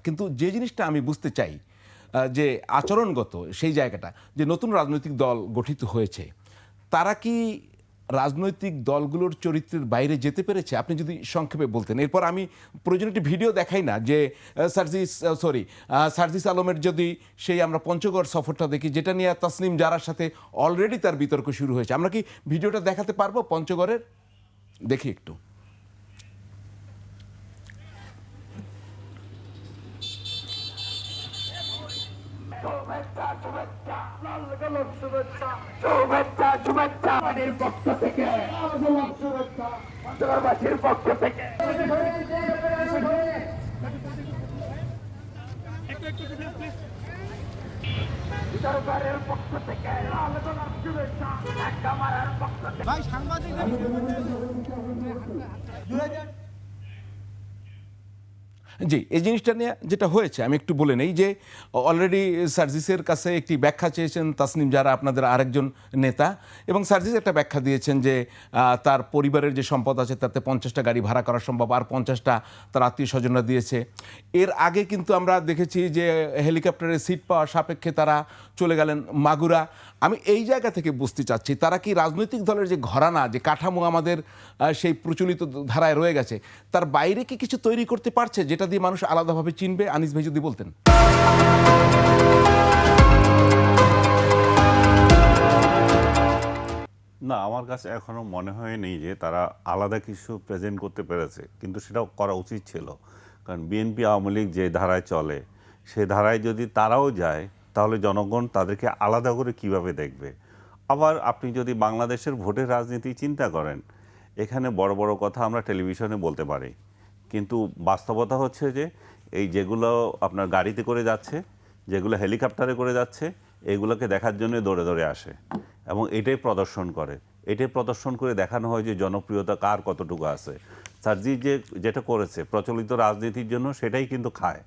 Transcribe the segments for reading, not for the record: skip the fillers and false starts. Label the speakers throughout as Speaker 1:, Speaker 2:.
Speaker 1: কিন্তু যে জিনিসটা আমি বুঝতে চাই যে আচরণগত সেই জায়গাটা যে নতুন রাজনৈতিক দল গঠিত হয়েছে তারা কি রাজনৈতিক দলগুলোর চরিত্রের বাইরে যেতে পেরেছে? আপনি যদি সংক্ষেপে বলতেন। এরপর আমি প্রয়োজনীয় একটি ভিডিও দেখাই না যে সার্জিস আলমের যদি সেই আমরা পঞ্চগড় সফরটা দেখি, যেটা নিয়ে তাসনিম জারার সাথে অলরেডি তার বিতর্ক শুরু হয়েছে। আমরা কি ভিডিওটা দেখাতে পারবো পঞ্চগড়ের? দেখি একটু।
Speaker 2: শুভেচ্ছা শুভেচ্ছা লাল গোলাপ শুভেচ্ছা শুভেচ্ছা শুভেচ্ছা আমাদের পক্ষ থেকে লাল গোলাপ শুভেচ্ছা পঞ্চগড়বাসীর পক্ষ থেকে সরকারের পক্ষ থেকে লাল গোলাপ শুভেচ্ছা ঢাকা মারার পক্ষ থেকে ভাই সাংবাদিক
Speaker 1: জি, এই জিনিসটা নিয়ে যেটা হয়েছে আমি একটু বলে নেই যে অলরেডি সার্জিসের কাছে একটি ব্যাখ্যা চেয়েছেন তাসনিম জারা, আপনাদের আরেকজন নেতা, এবং সার্জিস একটা ব্যাখ্যা দিয়েছেন যে তার পরিবারের যে সম্পদ আছে তাতে 50টা গাড়ি ভাড়া করা সম্ভব, আর 50টা তার আত্মীয় স্বজনরা দিয়েছে। এর আগে কিন্তু আমরা দেখেছি যে হেলিকপ্টারে সিট পাওয়ার সাপেক্ষে তারা চলে গেলেন মাগুরা। আমি এই জায়গা থেকে বুঝতে চাচ্ছি তারা কি রাজনৈতিক দলের যে ঘরানা, যে কাঠামো আমাদের সেই প্রচলিত ধারায় রয়ে গেছে, তার বাইরে কি কিছু তৈরি করতে পারছে যেটা দিয়ে মানুষ আলাদাভাবে চিনবে? আনিস ভাই যদি বলতেন।
Speaker 3: না, আমার কাছে এখনো মনে হয়নি যে তারা আলাদা কিছু প্রেজেন্ট করতে পেরেছে, কিন্তু সেটাও করা উচিত ছিল। কারণ বিএনপি আওয়ামী লীগ যে ধারায় চলে সে ধারায় যদি তারাও যায় তাহলে জনগণ তাদেরকে আলাদা করে কিভাবে দেখবে? আবার আপনি যদি বাংলাদেশের ভোটের রাজনীতি চিন্তা করেন, এখানে বড় বড় কথা আমরা টেলিভিশনে বলতে পারি, কিন্তু বাস্তবতা হচ্ছে যে এই যেগুলো আপনার গাড়িতে করে যাচ্ছে, যেগুলো হেলিকপ্টারে করে যাচ্ছে, এগুলোকে দেখার জন্য দৌড়ে দৌড়ে আসে এবং এটাই প্রদর্শন করে। এটাই প্রদর্শন করে দেখানো হয় যে জনপ্রিয়তা কার কতটুকু আছে। সার্জিস যেটা করেছে প্রচলিত রাজনীতির জন্য সেটাই কিন্তু খায়।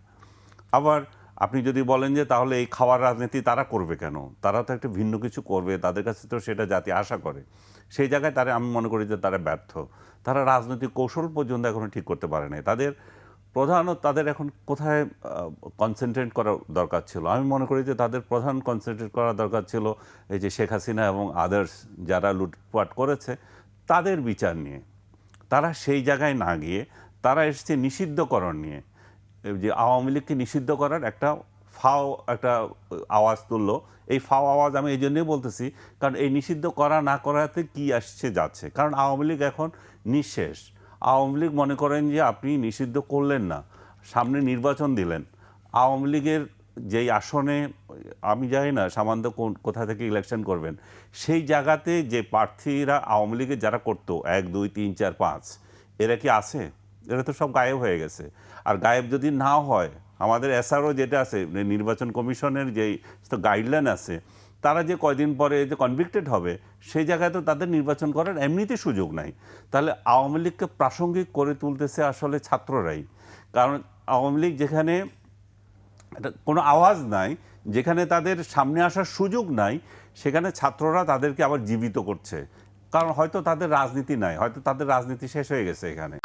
Speaker 3: আবার আপনি যদি বলেন যে তাহলে এই খাওয়ার রাজনীতি তারা করবে কেন, তারা তো একটা ভিন্ন কিছু করবে, তাদের কাছে তো সেটা জাতি আশা করে। সেই জায়গায় তারা, আমি মনে করি যে তারা ব্যর্থ। তারা রাজনৈতিক কৌশল পর্যন্ত এখনো ঠিক করতে পারে নাই। তাদের এখন কোথায় কনসেন্ট্রেট করা দরকার ছিল? আমি মনে করি যে তাদের প্রধান কনসেন্ট্রেট করা দরকার ছিল এই যে শেখ হাসিনা এবং আদার্স যারা লুটপাট করেছে তাদের বিচার নিয়ে। তারা সেই জায়গায় না গিয়ে তারা এসেছে নিষিদ্ধকরণ নিয়ে, যে আওয়ামী লীগকে নিষিদ্ধ করার একটা একটা আওয়াজ তুললো। এই আওয়াজ আমি এই জন্যই বলতেছি কারণ এই নিষিদ্ধ করা না করাতে কি আসছে যাচ্ছে, কারণ আওয়ামী লীগ এখন নিঃশেষ। আওয়ামী লীগ মনে করেন যে আপনি নিষিদ্ধ করলেন না, সামনে নির্বাচন দিলেন, আওয়ামী লীগের যেই আসনে আমি জানি না সামান্য কোথা থেকে ইলেকশন করবেন, সেই জায়গাতে যে প্রার্থীরা আওয়ামী লীগের যারা করতো 1, 2, 3, 4, 5 এরা কি আছে? এরা তো সব গায়েব হয়ে গেছে। আর গায়েব যদি না হয়, আমাদের এসআরও যেটা আছে, নির্বাচন কমিশনের যেই গাইডলাইন আছে, তারা যে কয়দিন পরে যে কনভিক্টেড হবে সেই জায়গায় তো তাদের নির্বাচন করার এমনিতে সুযোগ নাই। তাহলে আওয়ামী লীগকে প্রাসঙ্গিক করে তুলতেছে আসলে ছাত্ররাই। কারণ আওয়ামী লীগ যেখানে কোনো আওয়াজ নাই, যেখানে তাদের সামনে আসার সুযোগ নাই, সেখানে ছাত্ররা তাদেরকে আবার জীবিত করছে। কারণ হয়তো তাদের রাজনীতি নাই, হয়তো তাদের রাজনীতি শেষ হয়ে গেছে এখানে।